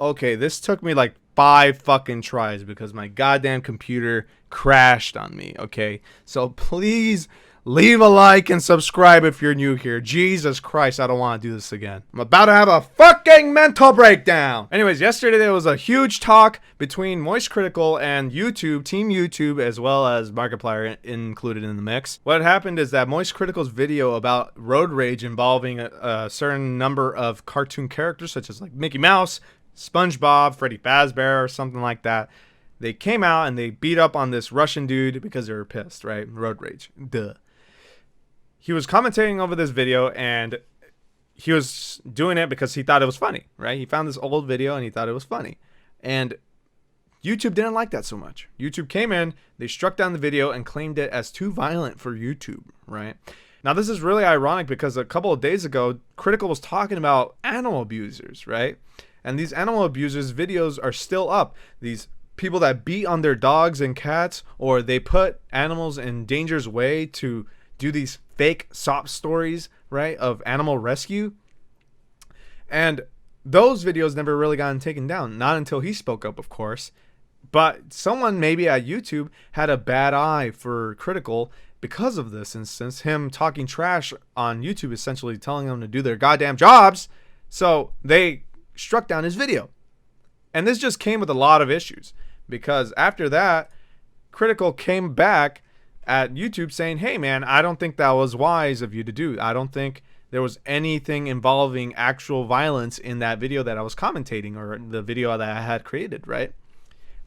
Okay, this took me like 5 fucking tries because my goddamn computer crashed on me. Okay, so please leave a like and subscribe if you're new here. Jesus Christ, I don't want to do this again. I'm about to have a fucking mental breakdown. Anyways, yesterday there was a huge talk between Moist Critical and YouTube, Team YouTube, as well as Markiplier included in the mix. What happened is that Moist Critical's video about road rage involving a certain number of cartoon characters, such as like Mickey Mouse, SpongeBob, Freddy Fazbear, or something like that. They came out and they beat up on this Russian dude because they were pissed, right? Road rage. Duh. He was commentating over this video and he was doing it because he thought it was funny, right? He found this old video and he thought it was funny. And YouTube didn't like that so much. YouTube came in, they struck down the video and claimed it as too violent for YouTube, right? Now, this is really ironic because a couple of days ago, Critical was talking about animal abusers, right? And these animal abusers videos are still up. These people that beat on their dogs and cats, or they put animals in danger's way to do these fake sob stories, right, of animal rescue. And those videos never really gotten taken down. Not until he spoke up, of course. But someone maybe at YouTube had a bad eye for Critical because of this instance. Him talking trash on YouTube, essentially telling them to do their goddamn jobs. So they struck down his video. And this just came with a lot of issues, because after that, Critical came back at YouTube saying, hey man, I don't think that was wise of you to do. I don't think there was anything involving actual violence in that video that I was commentating, or the video that I had created, right?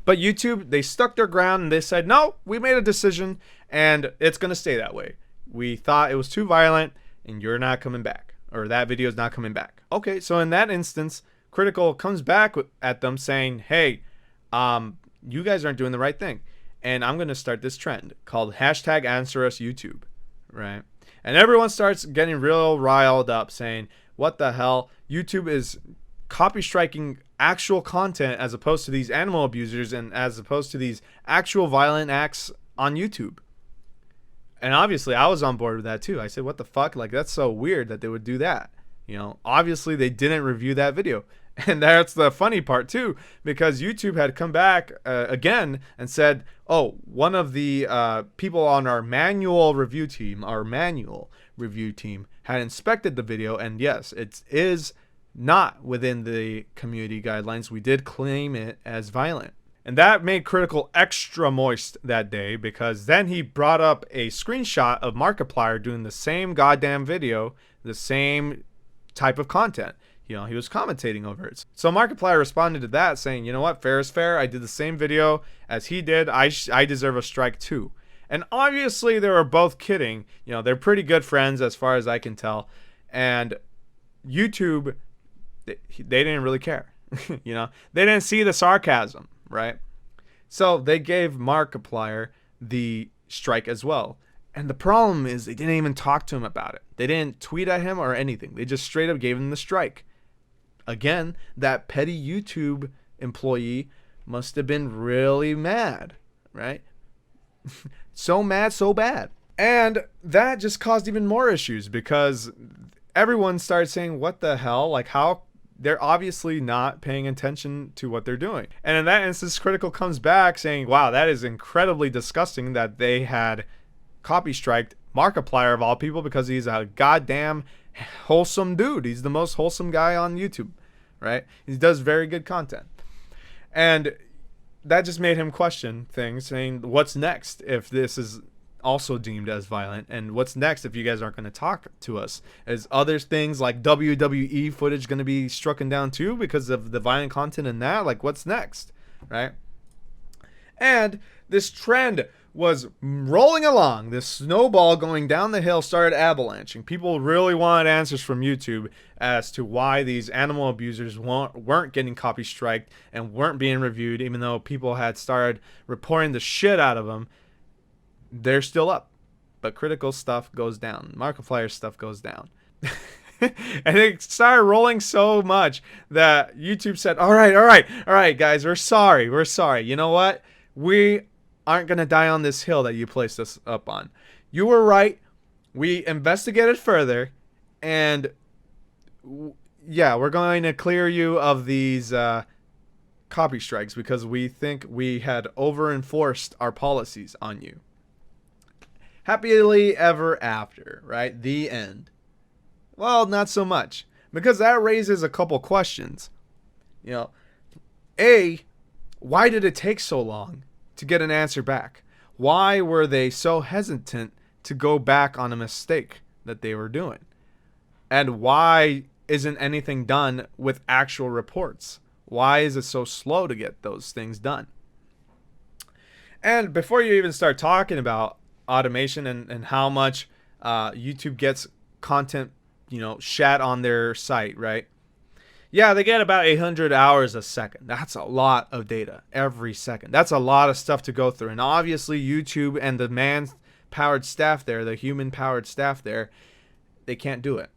But YouTube, they stuck their ground and they said, no, we made a decision and it's going to stay that way. We thought it was too violent and you're not coming back, or that video is not coming back. Okay, so in that instance, Critical comes back at them saying, hey, you guys aren't doing the right thing. And I'm going to start this trend called #AnswerUsYouTube, right? And everyone starts getting real riled up saying, what the hell? YouTube is copy striking actual content as opposed to these animal abusers and as opposed to these actual violent acts on YouTube. And obviously I was on board with that too. I said, what the fuck? Like, that's so weird that they would do that. You know, obviously they didn't review that video. And that's the funny part too, because YouTube had come back again and said, oh, one of the people on our manual review team had inspected the video, and yes, it is not within the community guidelines. We did claim it as violent. And that made Critical extra moist that day, because then he brought up a screenshot of Markiplier doing the same goddamn video, the same type of content. You know, he was commentating over it. So Markiplier responded to that saying, you know what, fair is fair. I did the same video as he did. I deserve a strike too. And obviously they were both kidding. You know, they're pretty good friends as far as I can tell. And YouTube, they didn't really care. You know, they didn't see the sarcasm, right? So they gave Markiplier the strike as well. And the problem is they didn't even talk to him about it. They didn't tweet at him or anything. They just straight up gave him the strike. Again, that petty YouTube employee must have been really mad, right? So mad, so bad. And that just caused even more issues, because everyone started saying, what the hell? Like, how? They're obviously not paying attention to what they're doing. And in that instance, Critical comes back saying, wow, that is incredibly disgusting that they had copy striked Markiplier of all people, because he's a goddamn wholesome dude. He's the most wholesome guy on YouTube, right? He does very good content. And that just made him question things, saying, what's next if this is also deemed as violent? And what's next if you guys aren't going to talk to us? Is other things like WWE footage going to be struck down too because of the violent content in that? Like, what's next, right? And this trend was rolling along. This snowball going down the hill started avalanching. People really wanted answers from YouTube as to why these animal abusers weren't getting copy striked and weren't being reviewed, even though people had started reporting the shit out of them. They're still up, but Critical stuff goes down. Markiplier's stuff goes down. And it started rolling so much that YouTube said, all right, guys, we're sorry. You know what? We aren't going to die on this hill that you placed us up on. You were right. We investigated further, and yeah, we're going to clear you of these copy strikes because we think we had over enforced our policies on you. Happily ever after, right? The end. Well, not so much, because that raises a couple questions. You know, A, why did it take so long to get an answer back? Why were they so hesitant to go back on a mistake that they were doing? And why isn't anything done with actual reports? Why is it so slow to get those things done? And before you even start talking about automation and how much YouTube gets content, shat on their site, right? Yeah, they get about 800 hours a second. That's a lot of data every second. That's a lot of stuff to go through. And obviously YouTube and the man-powered staff there, the human-powered staff there, they can't do it.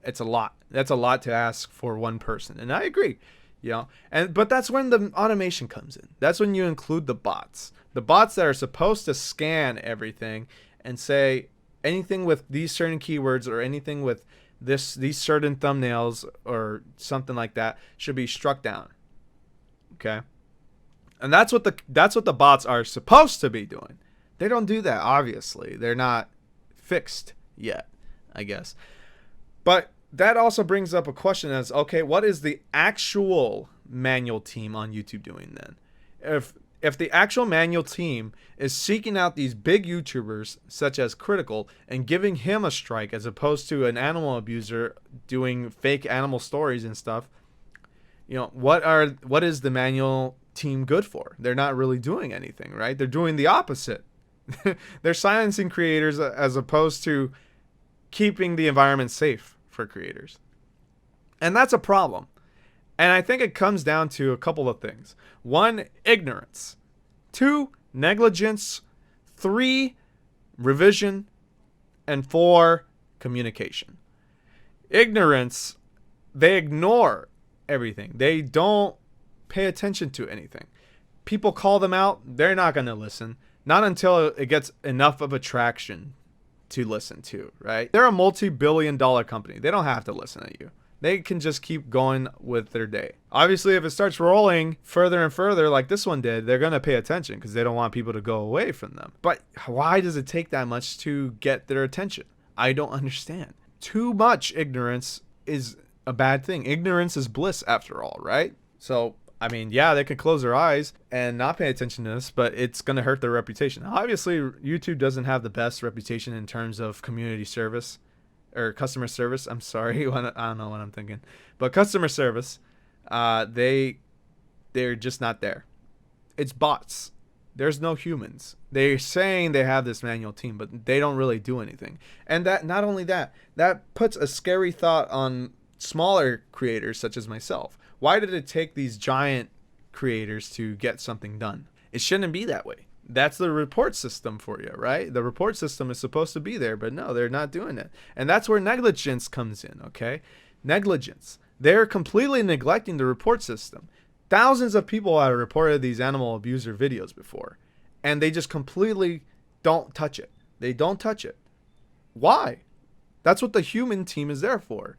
It's a lot. That's a lot to ask for one person. And I agree, but that's when the automation comes in. That's when you include the bots. The bots that are supposed to scan everything and say anything with these certain keywords or anything with these certain thumbnails or something like that should be struck down. Okay? And that's what the bots are supposed to be doing. They don't do that, obviously. They're not fixed yet, I guess. But that also brings up a question as, okay, what is the actual manual team on YouTube doing then? If the actual manual team is seeking out these big YouTubers such as Critical and giving him a strike as opposed to an animal abuser doing fake animal stories and stuff, what is the manual team good for? They're not really doing anything, right? They're doing the opposite. They're silencing creators as opposed to keeping the environment safe for creators. And that's a problem. And I think it comes down to a couple of things. 1, ignorance. 2, negligence. 3, revision. And 4, communication. Ignorance, they ignore everything. They don't pay attention to anything. People call them out, they're not going to listen. Not until it gets enough of a traction to listen to, right? They're a multi-billion-dollar company. They don't have to listen to you. They can just keep going with their day. Obviously, if it starts rolling further and further like this one did, they're going to pay attention because they don't want people to go away from them. But why does it take that much to get their attention? I don't understand. Too much ignorance is a bad thing. Ignorance is bliss after all, right? So, I mean, yeah, they could close their eyes and not pay attention to this, but it's going to hurt their reputation. Obviously, YouTube doesn't have the best reputation in terms of community service. Or customer service. I'm sorry, I don't know what I'm thinking, but customer service, they're just not there. It's bots. There's no humans. They're saying they have this manual team, but they don't really do anything. And that not only that puts a scary thought on smaller creators such as myself. Why did it take these giant creators to get something done? It shouldn't be that way. That's the report system for you, right? The report system is supposed to be there, but no, they're not doing it. And that's where negligence comes in, okay? Negligence. They're completely neglecting the report system. Thousands of people have reported these animal abuser videos before, and they just completely don't touch it. They don't touch it. Why? That's what the human team is there for.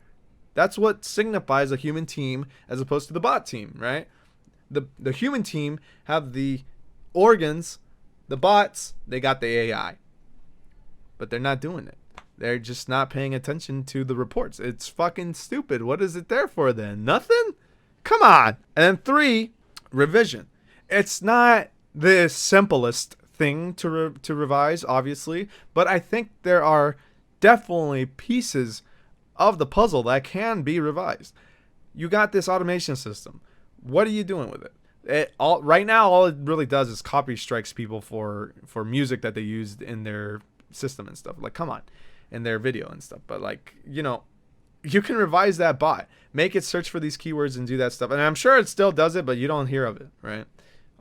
That's what signifies a human team as opposed to the bot team, right? The human team have the organs. The bots, they got the AI. But they're not doing it. They're just not paying attention to the reports. It's fucking stupid. What is it there for then? Nothing? Come on. And then 3, revision. It's not the simplest thing to revise, obviously. But I think there are definitely pieces of the puzzle that can be revised. You got this automation system. What are you doing with it? Right now, all it really does is copy strikes people for music that they used in their system and stuff. Like, come on, in their video and stuff. But like, you can revise that bot, make it search for these keywords and do that stuff. And I'm sure it still does it, but you don't hear of it, right?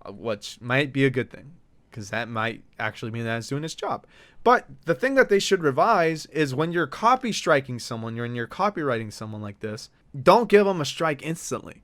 Which might be a good thing because that might actually mean that it's doing its job. But the thing that they should revise is when you're copy striking someone, you're copywriting someone like this, don't give them a strike instantly.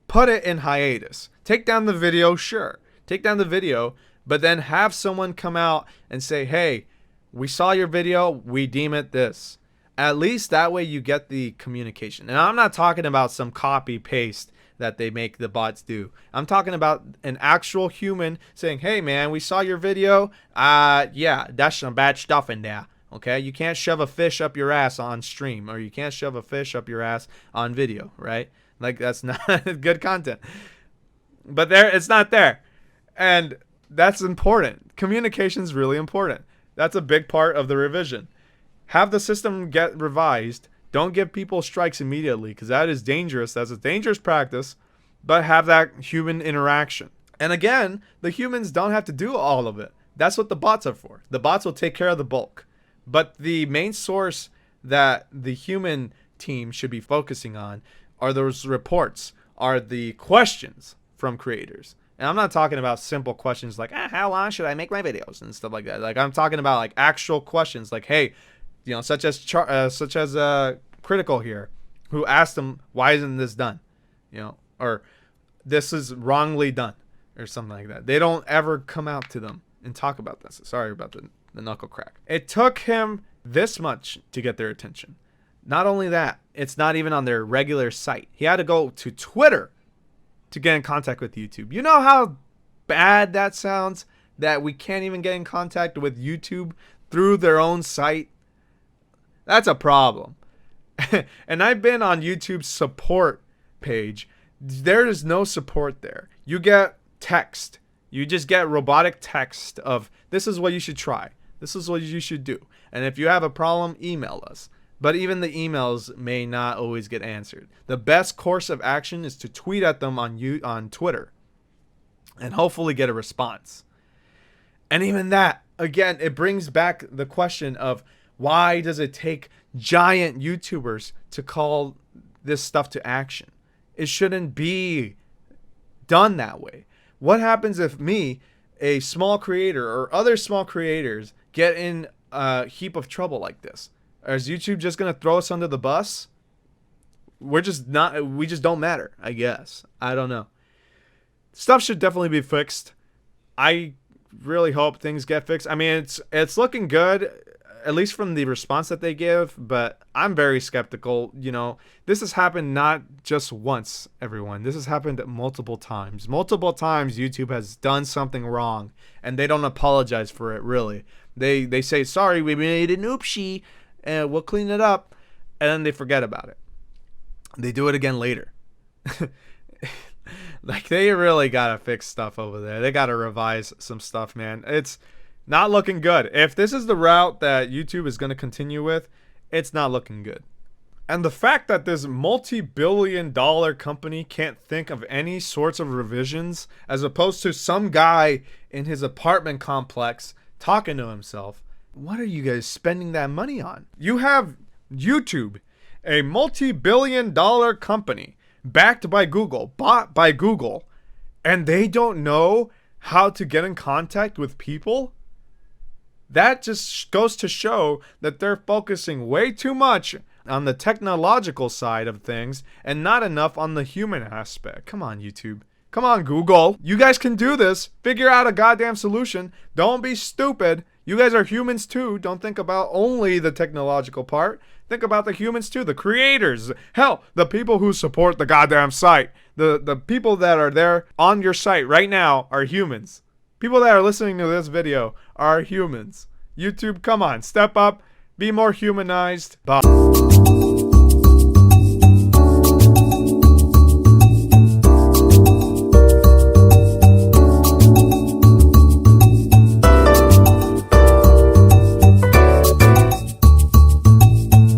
Put it in hiatus. Take down the video, sure. Take down the video, but then have someone come out and say, hey, we saw your video, we deem it this. At least that way you get the communication. And I'm not talking about some copy paste that they make the bots do. I'm talking about an actual human saying, hey man, we saw your video. Yeah, that's some bad stuff in there. Okay, you can't shove a fish up your ass on stream, or you can't shove a fish up your ass on video, right? Like, that's not good content. But it's not there. And that's important. Communication is really important. That's a big part of the revision. Have the system get revised. Don't give people strikes immediately, because that is dangerous. That's a dangerous practice. But have that human interaction. And again, the humans don't have to do all of it. That's what the bots are for. The bots will take care of the bulk. But the main source that the human team should be focusing on are those reports, are the questions from creators. And I'm not talking about simple questions like, how long should I make my videos and stuff like that. Like, I'm talking about like actual questions like, hey, you know, such as Critical here, who asked him, why isn't this done? You know, or this is wrongly done, or something like that. They don't ever come out to them and talk about this. Sorry about the knuckle crack. It took him this much to get their attention. Not only that, it's not even on their regular site. He had to go to Twitter to get in contact with YouTube. You know how bad that sounds? That we can't even get in contact with YouTube through their own site? That's a problem. And I've been on YouTube's support page. There is no support there. You get text. You just get robotic text of, this is what you should try. This is what you should do. And if you have a problem, email us. But even the emails may not always get answered. The best course of action is to tweet at them on Twitter and hopefully get a response. And even that, again, it brings back the question of, why does it take giant YouTubers to call this stuff to action? It shouldn't be done that way. What happens if me, a small creator, or other small creators get in a heap of trouble like this? Is YouTube just going to throw us under the bus? We just don't matter, I guess. I don't know. Stuff should definitely be fixed. I really hope things get fixed. I mean, it's looking good, at least from the response that they give, but I'm very skeptical. You know, this has happened not just once, everyone. This has happened multiple times. Multiple times YouTube has done something wrong, and they don't apologize for it, really. They say, sorry, we made an oopsie, and we'll clean it up, and then they forget about it. They do it again later. Like, they really gotta fix stuff over there. They gotta revise some stuff, man. It's not looking good. If this is the route that YouTube is going to continue with, it's not looking good. And the fact that this multi-billion-dollar company can't think of any sorts of revisions, as opposed to some guy in his apartment complex talking to himself, what are you guys spending that money on? You have YouTube, a multi-billion-dollar company backed by Google, bought by Google, and they don't know how to get in contact with people? That just goes to show that they're focusing way too much on the technological side of things and not enough on the human aspect. Come on, YouTube. Come on, Google. You guys can do this. Figure out a goddamn solution. Don't be stupid. You guys are humans too. Don't think about only the technological part. Think about the humans too, the creators. Hell, the people who support the goddamn site. The people that are there on your site right now are humans. People that are listening to this video are humans. YouTube, come on, step up, be more humanized. Bye.